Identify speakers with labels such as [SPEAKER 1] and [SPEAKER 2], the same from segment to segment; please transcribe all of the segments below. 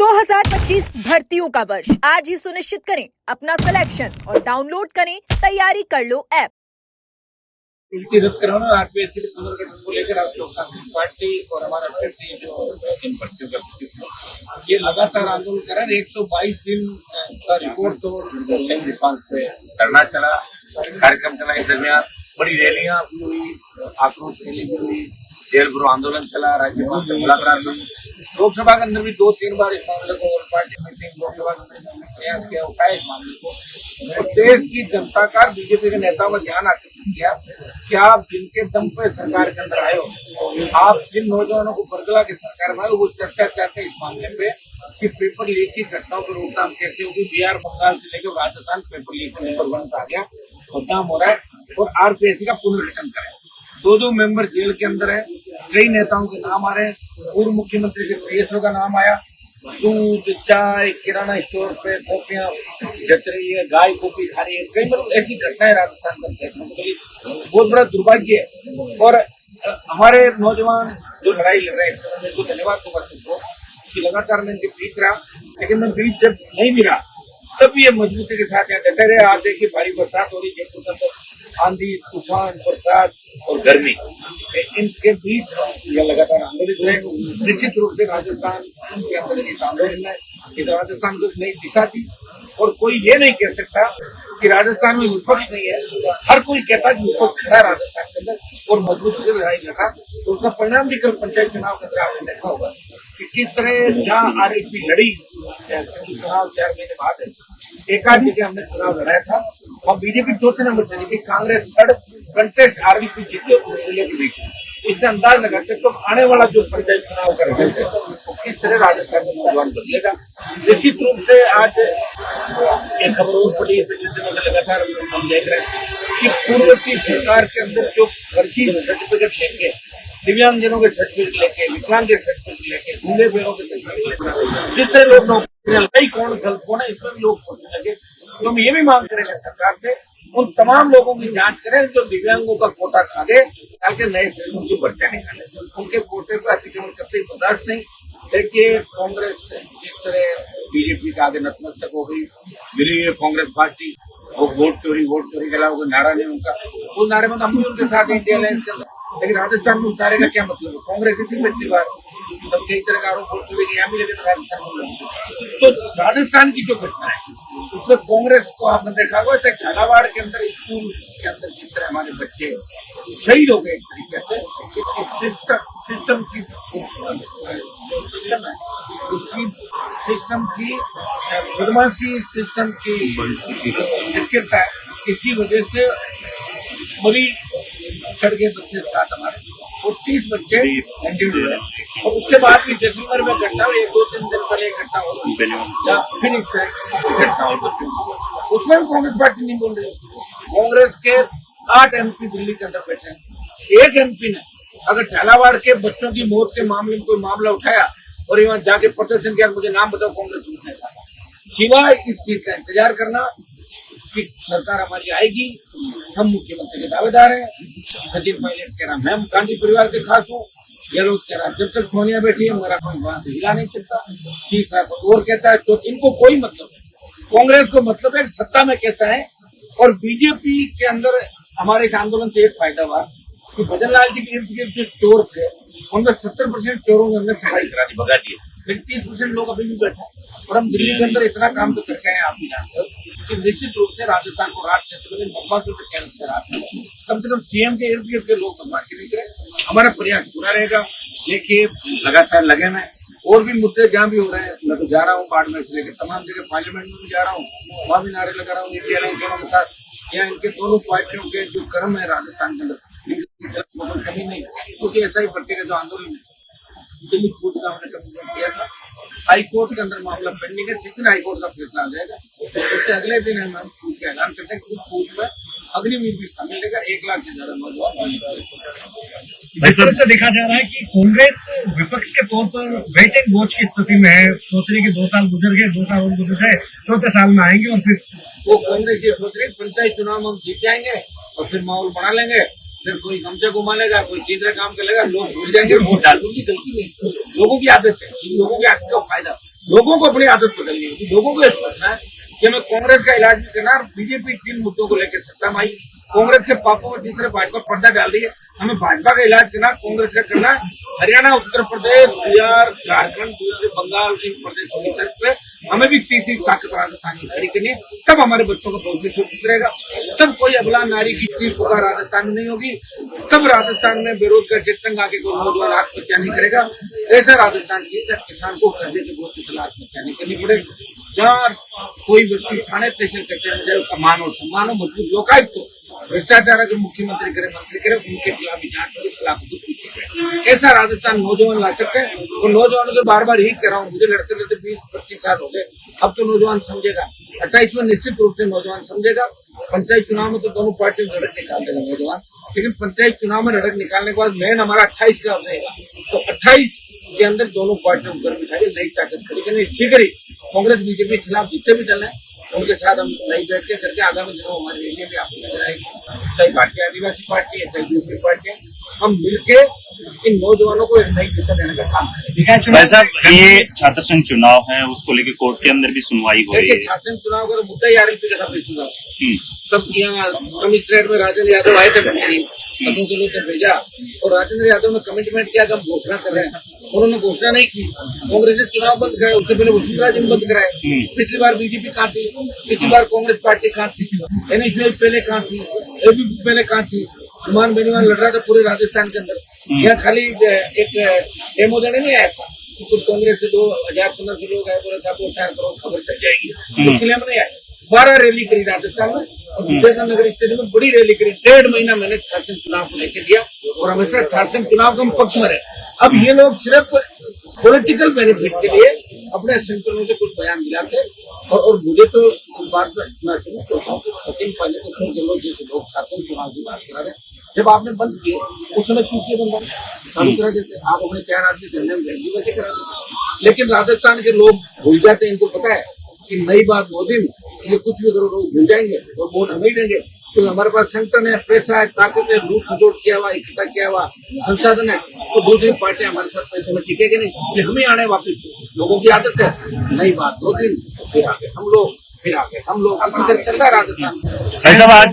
[SPEAKER 1] 2025 भर्तियों का वर्ष आज ही सुनिश्चित करें अपना सिलेक्शन और डाउनलोड करें तैयारी कर लो ऐप।
[SPEAKER 2] रद्द कराना आरपीएससी के पुनर्गठन को लेकर आप लोग पार्टी और हमारा अभ्यर्थी जो इन भर्तियों का ये लगातार आंदोलन कर रहा है। 122 दिन का रिपोर्ट तो सेम रिस्पांस पे धरना चला, कार्यक्रम चला। इस दरमियान बड़ी रैलियां भी हुई, आक्रोश रैली भी हुई, जेल भरो आंदोलन चला, राज्यपाल से मुलाकात हुई। लोकसभा के अंदर भी 2-3 बार इस मामले को और पार्टी मीटिंग लोकसभा के अंदर प्रयास किया, उठाया इस मामले को। देश की जनता का बीजेपी के नेताओं का ध्यान आकर्षित किया कि आप जिनके दम पे सरकार के अंदर आए हो, आप जिन नौजवानों को बरगला के सरकार में आए वो चर्चा चाहते हैं इस मामले पे कि पेपर लीक की घटनाओं की रोकथाम कैसे होगी। बिहार, बंगाल से लेकर राजस्थान पेपर लीक नंबर 1 आ गया, बदनाम हो रहा है। और आरपीएससी का पुनर्गठन करें। 2 मेंबर जेल के अंदर है, कई नेताओं के नाम आ रहे हैं। पूर्व मुख्यमंत्री के पीएसओ का नाम आया। दूध, चाय, किराना स्टोर पे कॉपियां जच रही है, गाय कॉपी खा रही है। कई बार ऐसी घटनाएं राजस्थान में देखने को मिली, बहुत बड़ा दुर्भाग्य है। और हमारे नौजवान जो लड़ाई लड़ रहे हैं उनको धन्यवाद दूंगा सबको कि लगातार मैं इनके बीच रहा, लेकिन मैं बीच जब नहीं भी रहा तब ये मजबूती के साथ यहाँ डटे रहे। आज देखिए भारी बरसात हो रही है, जयपुर के आंधी, तूफान, बरसात और गर्मी, इनके बीच यह लगातार आंदोलित रहे। निश्चित रूप से राजस्थान के अंदर इस आंदोलन में इस राजस्थान को नई दिशा दी। और कोई ये नहीं कह सकता कि राजस्थान में विपक्ष नहीं है। हर कोई कहता है कि विपक्ष है राजस्थान के अंदर और मजबूती से लड़ाई लड़ा, तो उसका परिणाम भी कल पंचायत चुनाव के अंदर आपने देखा होगा कि किस तरह जहाँ आरएसपी लड़ी, चुनाव 4 महीने बाद एकाध जगह हमने चुनाव लड़ाया था और बीजेपी 4थे नंबर चली गई, कांग्रेस 3rd, कंटेस्ट आरएसपी जीते जिले के बीच। इससे अंदाज लगा सकते तो आने वाला जो पंचायत चुनाव का रिजल्ट है वो किस तरह राजस्थान में नौजवान बदलेगा। निश्चित रूप से आज एक खबर और पड़ी है, पिछले दिनों में लगातार हम देख रहे हैं कि पूर्व की सरकार के अंदर जो फर्जी सर्टिफिकेट लेके, दिव्यांगजनों के सर्टिफिकेट लेके, विकलांग के सर्टिफिकेट लेके, गूंगे बेरों के सर्टिफिकेट लेके, जिससे लोग नौकरी कौन गलत कौन है इसमें भी लोग सोचने लगे। तो हम ये भी मांग करेंगे सरकार से उन तमाम लोगों की जांच करें जो दिव्यांगों का कोटा खा गए, ताकि नए से उनकी पर्चा निकाले। उनके कोटे पर अतिक्रमण करते ही बर्दाश्त नहीं। देखिए कांग्रेस जिस तरह बीजेपी का आगे नतमस्तक हो गई, मिली है कांग्रेस पार्टी, वो वोट चोरी के अलावा कोई नारा नहीं उनका। उस नारे में हम भी उनके साथ इंडिया अलायंस के अंदर, लेकिन राजस्थान में उस नारे का क्या मतलब है? कांग्रेस इतनी पिछली बार तब कई तरह का आरोप वोट चोरी यहाँ भी, लेकिन राजस्थान तो राजस्थान की जो घटना है उसमें कांग्रेस को आपने देखा होगा झालावाड़ के अंदर स्कूल के अंदर जिस तरह हमारे बच्चे शहीद हो गए एक तरीके से, सिस्टम की सिस्टम है उसकी सिस्टम की बदमाशी, सिस्टम की निष्क्रियता है। इसकी वजह से बड़ी चढ़ गए बच्चे साथ हमारे और 30 बच्चे इंजर्ड हुए। और उसके बाद भी जैसलमेर में घटना हुई, 2-3 दिन पहले एक घटना हो फिर घटना हो, उसमें भी कांग्रेस पार्टी नहीं बोल रही। कांग्रेस के 8 एमपी दिल्ली के अंदर बैठे हैं, एक एमपी ने अगर झालावाड़ के बच्चों की मौत के मामले में कोई मामला उठाया और यहाँ जाके प्रदर्शन किया, मुझे नाम बताओ कांग्रेस उठने का, सिवाय इस चीज का इंतजार करना कि सरकार हमारी आएगी, हम मुख्यमंत्री के दावेदार हैं। सचिन पायलट कह रहा मैं गांधी परिवार के खास हूँ, गहलोत कह रहा जब तक सोनिया बैठी है मेरा कोई वहां से हिला नहीं सकता, तीसरा कोई और कहता है। तो इनको कोई मतलब नहीं, कांग्रेस को मतलब है सत्ता में कैसा है। और बीजेपी के अंदर हमारे इस आंदोलन से एक फायदा हुआ कि भजन लाल जी के इर्द गिर्द जो चोर थे उनमें 70% चोरों ने हमने सफाई करा दी, भगा दिए, फिर 30% लोग अभी भी बैठे। और हम दिल्ली के अंदर इतना काम तो करके आए आप भी जानते हो कि निश्चित रूप से राजस्थान को राज क्षेत्र में बदमाशों से कैसे से राज कम से कम सीएम के इर्द गिर्द के लोग बदमाशी नहीं करें। हमारा प्रयास पूरा रहेगा। देखिए लगातार लगे में और भी मुद्दे जहाँ भी हो रहे हैं, मैं तो जा रहा हूँ बाड़मेर से लेकर तमाम जगह पार्लियामेंट में भी जा रहा हूँ, वहाँ भी नारे लगा रहा हूँ इंडिया अलायंस के साथ। यहाँ इनके दोनों पार्टियों के जो कर्म है राजस्थान के अंदर कमी नहीं, क्योंकि ऐसा ही भर्ती का जो आंदोलन दिल्ली कोर्ट का हमने कमिशन किया था, हाईकोर्ट के अंदर मामला पेंडिंग है। जिस दिन हाईकोर्ट का फैसला आ जाएगा उससे अगले दिन हम पूछ का ऐलान करते हैं कि पूछ में अग्निवीर भी शामिल लेगा। 1 लाख से ज्यादा नौजवान।
[SPEAKER 3] इस तरह से देखा जा रहा है कि कांग्रेस विपक्ष के तौर पर वेट एंड वॉच की स्थिति में है, सोच रही कि 2 साल गुजर गए, 2 साल और गुजर जाए, 4थे साल में आएंगे और फिर
[SPEAKER 2] वो कांग्रेस ये सोच रही है पंचायत चुनाव में हम जीत जाएंगे और फिर माहौल बना लेंगे, फिर कोई गमछे घुमा लेगा, कोई तीसरा काम कर लेगा, लोग भूल जाएंगे, वोट डाल दूंगी। गलती नहीं, लोगों की आदत है, लोगों की आदत का फायदा लोगों को अपनी आदत बदलनी होगी। लोगों को ये सोचना है कि हमें कांग्रेस का इलाज नहीं करना। बीजेपी 3 मुद्दों को लेकर सत्ता में आई, कांग्रेस के पापों में तीसरे भाजपा पर्दा डाल रही है। हमें भाजपा का इलाज करना, कांग्रेस का करना है। हरियाणा, उत्तर प्रदेश, बिहार, झारखंड, दूसरे बंगाल, इन प्रदेशों की तरफ से हमें भी तीसरी ताकत राजस्थान की खड़ी करनी है। तब हमारे बच्चों को बहुत सुरक्षित रहेगा, तब कोई अबला नारी की चीज पुकार राजस्थान में नहीं होगी, तब राजस्थान में बेरोजगार चेतंग आके कोई नौजवान आत्महत्या नहीं करेगा। ऐसा राजस्थान की जब किसान को कर्जे के बोझ के खिलाफ आत्महत्या नहीं करनी पड़े, जहाँ कोई व्यक्ति थाने स्टेशन कचहरी में जाए उसका मान और सम्मान हो, मजबूत लोकायुक्त हो, भ्रष्टाचार अगर मुख्यमंत्री करे, मंत्री करे, उनके खिलाफ भी जांच के खिलाफ ऐसा राजस्थान नौजवान ला सकते हैं। तो नौजवानों से बार बार यही कह रहा हूँ, मुझे लड़ते लड़ते 20-25 साल हो गए, अब तो नौजवान समझेगा। 28 में निश्चित रूप से नौजवान समझेगा। पंचायत चुनाव में तो दोनों पार्टियों में लड़क निकाल देगा नौजवान, लेकिन पंचायत चुनाव में लड़क निकालने के बाद मेन हमारा 28 का रहेगा। तो 28 के अंदर दोनों पार्टियों को बिठाकर नई ताकत खड़ी करनी। ठीक है, कांग्रेस बीजेपी के खिलाफ जितने भी दल हैं उनके साथ हम नई बैठ के करके आगामी दिनों हमारे एरिया में आपको नजर आएगी। कई पार्टियां आदिवासी पार्टी है, कई दूसरी पार्टियां, हम मिलके इन नौजवानों को एक नई दिशा देने का काम करें।
[SPEAKER 4] भाई साहब, ये छात्र संघ चुनाव है, उसको लेकर कोर्ट के अंदर भी सुनवाई हो रही है।
[SPEAKER 2] छात्र संघ चुनाव का तो मुद्दा ही आरएलपी का था। चुनाव तब यहाँ कमिश्नरेट में राजेंद्र यादव आए थे, पदों के लिए भेजा और राजेंद्र यादव ने कमिटमेंट किया कि हम घोषणा कर रहे हैं। उन्होंने घोषणा नहीं की, कांग्रेस ने चुनाव बंद कराया, उससे पहले वसुंधरा जी बंद कराए। पिछली बार बीजेपी कहाँ थी, पिछली बार कांग्रेस पार्टी कहाँ थी, एनएसयूआई पहले कहाँ थी, एबीपी पहले कहाँ थी। नुमान बेनीवाल लड़ रहा था पूरे राजस्थान के अंदर, यहाँ खाली एक डेमो देने नहीं आया था। कुछ कांग्रेस के 2015 लोग आए, बोले था 4 करोड़ खबर चल जाएगी, उसके लिए हम नहीं आए। 12 रैली करी राजस्थान में और नगर स्टेडियम में बड़ी रैली करी। 1.5 महीना मैंने छात्र चुनाव को लेकर दिया और हमेशा छात्र चुनाव के पक्ष में रहे। अब ये लोग सिर्फ पॉलिटिकल बेनिफिट के लिए अपने संगठनों से कुछ बयान दिलाते और मुझे तो इस बात में मैं कहता हूँ कि सचिन पहले तो सुन के लोग जैसे लोग छात्र चुनाव की बात करा रहे, जब आपने बंद किए उस समय चूंकि बंद चालू करा देते, आप अपने 4 आदमी धंधे में वैसे करा देते। लेकिन राजस्थान के लोग भूल जाते हैं, इनको पता है कि नई बात 2 दिन ये कुछ भी करो लोग भूल जाएंगे और वोट हमें ही देंगे। तो हमारे पास संगठन है, पैसा है, ताकत है, लूट खसोट किया हुआ, इकट्ठा किया हुआ संसाधन है, तो दूसरी पार्टियां हमारे साथ पैसे में टिकेगी नहीं, ये हमें आने वापिस। लोगों की आदत है, नई बात 2 दिन फिर आगे हम लोग, फिर आगे हम लोग, इसी तरह चल रहा है राजस्थान।
[SPEAKER 4] भाई साहब, आज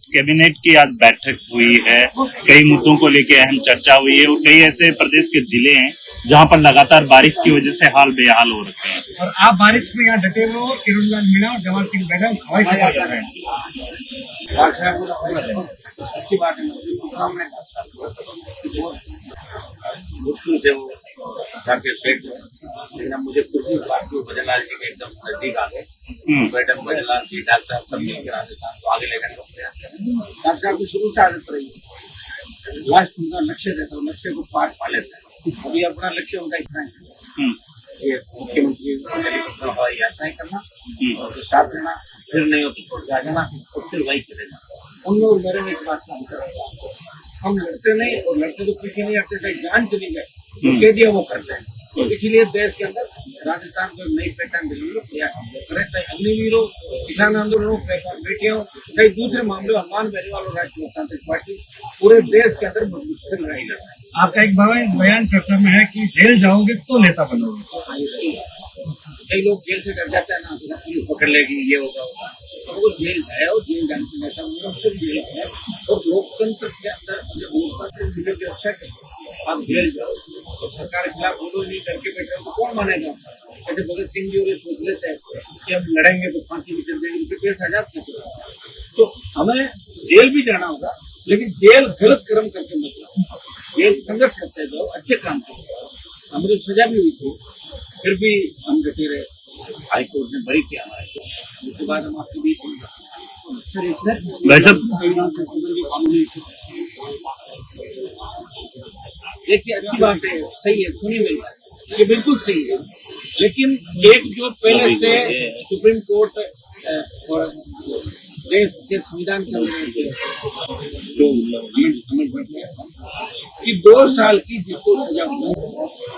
[SPEAKER 4] कैबिनेट की आज बैठक हुई है, कई मुद्दों को लेकर अहम चर्चा हुई है और कई ऐसे प्रदेश के जिले हैं जहां पर लगातार बारिश की वजह से हाल बेहाल हो रखे हैं।
[SPEAKER 3] और आप बारिश में यहाँ डटे हुए हो, किरणलाल मीणा और जवान सिंह बेगम हवाई सफर कर रहे हैं।
[SPEAKER 2] अच्छी बात है, मुश्किल से वो जाके सेट, लेकिन अब मुझे खुशी बात की भजनलाल जी के एकदम नजदीक आ गए। मैडम भजनलाल जी, डॉक्टर साहब सब मिलकर राजस्थान को आगे लेकर डॉक्टर साहब की शुरू से आदत रही, लास्ट उनका लक्ष्य रहता है, लक्ष्य को पार पा लेता है। अभी अपना लक्ष्य उनका इतना है, ये मुख्यमंत्री हवाई यात्राएं करना और साथ रहना, फिर नहीं हो तो छोड़ के आ जाना और फिर वही चले जाना। उन लोग मेरे में इस बात का अंतर है, हम लड़ते नहीं और लड़ते तो पीछे नहीं हटते, चाहे जान चली जाए तो कह दिया वो करते हैं। तो इसीलिए देश के अंदर राजस्थान को नई पहचान दिलाने का प्रयास करें, चाहे अग्निवीर हो, किसान आंदोलन हो, बेटियां हो, कई दूसरे मामले, हनुमान बेनीवाल और राष्ट्रीय लोकतांत्रिक पार्टी पूरे देश के अंदर मजबूत से लड़ाई लड़ रही है।
[SPEAKER 3] आपका एक बयान चर्चा में है कि जेल जाओगे तो नेता बनोगे।
[SPEAKER 2] कई लोग जेल से डर जाते हैं ना, पुलिस पकड़ लेगी, ये होगा, तो वो जेल जाए और जेल जाने से नेता बनो, सिर्फ जेल है। और लोकतंत्र के अंदर जब लोकतंत्र मिले के अच्छा है, आप जेल जाओ तो सरकार के खिलाफ बोलो, नहीं करके बैठे तो कौन मानेगा। जैसे भगत सिंह जी और ये सोच लेते हैं कि हम लड़ेंगे तो फांसी भी चल जाएगी, उनके पेश आजाद कैसे होगा। तो हमें जेल भी जाना होगा, लेकिन जेल गलत कर्म करके मत जाओ, जेल संघर्ष करते हैं, जो अच्छे काम करते हैं। हमें तो सजा भी हुई थी, फिर भी हम डटे रहे, हाईकोर्ट ने बरी किया हमारे को, उसके बाद हम आपके बीच
[SPEAKER 4] भाई साहब,
[SPEAKER 2] देखिए अच्छी बात है, सही है, सुनी मेरी बात, ये बिल्कुल सही है। लेकिन एक जो पहले से सुप्रीम कोर्ट और देश के संविधान के जो हमें बढ़ गया कि 2 साल की जिसको सजा हुई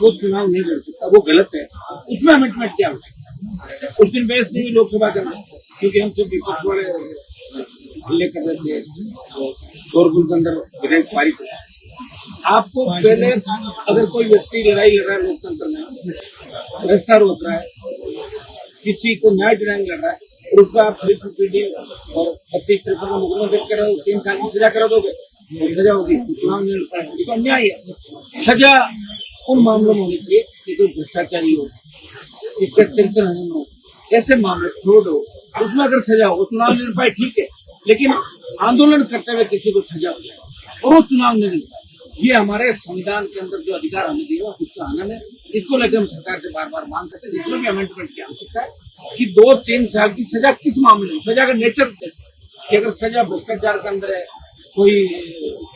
[SPEAKER 2] वो चुनाव नहीं लड़ सकता, वो गलत है, उसमें अमेंडमेंट क्या हो सकता है। उस दिन बहस नहीं हुई लोकसभा के अंदर, क्योंकि हम सब विपक्ष वाले हल्ले कर रहे थे, शोरगुल के अंदर विधेयक पारित हुआ। आपको पहले अगर कोई व्यक्ति लड़ाई लड़ रहा है लोकतंत्र में, रास्ता रोक रहा है, किसी को न्याय दिलाने लग रहा है, और उसको आप 350 और 32-53 का मुकदमा दर्ज करा दो, 3 साल की सजा करा दोगे, तो सजा होगी, तो चुनाव नहीं लड़ता है, ये तो अन्याय है। सजा उन मामलों में होनी चाहिए कि कोई भ्रष्टाचारी हो, इसका चरित्र हनन हो, ऐसे मामले फ्रॉड हो, उसमें अगर सजा हो, चुनाव नहीं लड़ पाए ठीक है, लेकिन आंदोलन करते हुए किसी को सजा हो जाए और वो चुनाव नहीं लड़ पाए, ये हमारे संविधान के अंदर जो अधिकार हमें दिया उसका हनन है। इसको लेकर हम सरकार से बार बार मांग करते हैं, जिसमें भी अमेंडमेंट की आवश्यकता है कि 2-3 साल की सजा किस मामले में, सजा का नेचर कि अगर सजा भ्रष्टाचार के अंदर है, कोई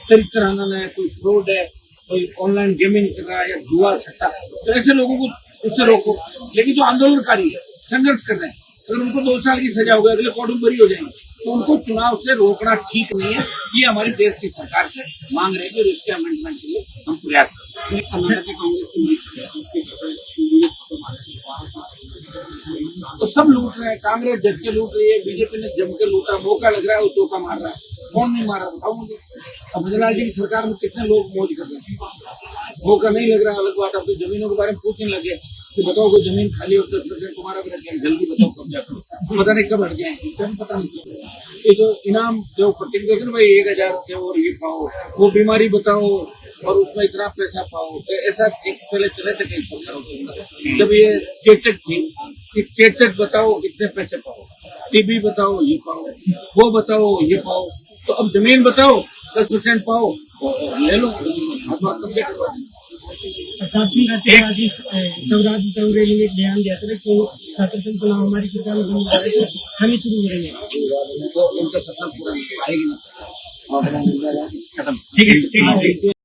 [SPEAKER 2] चरित्र हनन है, कोई फ्रॉड है, कोई ऑनलाइन गेमिंग कर रहा है या जुआ सट्टा, तो ऐसे लोगों को उससे रोको। लेकिन जो आंदोलनकारी है, संघर्ष कर रहे हैं, अगर उनको 2 साल की सजा हो गई, अगले कोर्ट में बरी हो जाएंगे, तो उनको चुनाव से रोकना ठीक नहीं है। ये हमारी देश की सरकार से मांग रहेगी और इसके अमेंडमेंट के लिए हम प्रयास करेंगे। कर्नाटक तो सब लूट रहे हैं, कांग्रेस जज के लूट रही है, बीजेपी ने जम के लूटा, मौका लग रहा है वो चौका मार रहा है, कौन नहीं मारा बताओ मुझे। अब भजनलाल जी की सरकार में कितने लोग मौज कर रहे हैं, मौका नहीं लग रहा है अलग बात। अब तो जमीनों के बारे में पूछने लगे कि बताओ कोई जमीन खाली हो 10% तुम्हारा भी रख जाए, जल्दी बताओ कब्जा करो, पता नहीं कब हट जाएंगे, पता नहीं। ये जो इनाम जो प्रतिज्ञा देते ना भाई 1000 दो और ये पाओ, वो बीमारी बताओ और उसमें इतना पैसा पाओ, ऐसा एक पहले चले थे कई सरकारों के अंदर, जब ये चेचक थी कि चेचक बताओ कितने पैसे पाओ, टीबी बताओ ये पाओ, वो बताओ ये पाओ, तो अब जमीन बताओ 10% पाओ ले लो, कब्जा करवा दो।
[SPEAKER 5] प्रताप सिंह राजनीति शिवराज चौधरी ने एक बयान दिया था कि 7% चुनाव हमारी सरकार में हम ही शुरू करेंगे,
[SPEAKER 2] उनका सपना पूरा आएगी ना।
[SPEAKER 3] ठीक है।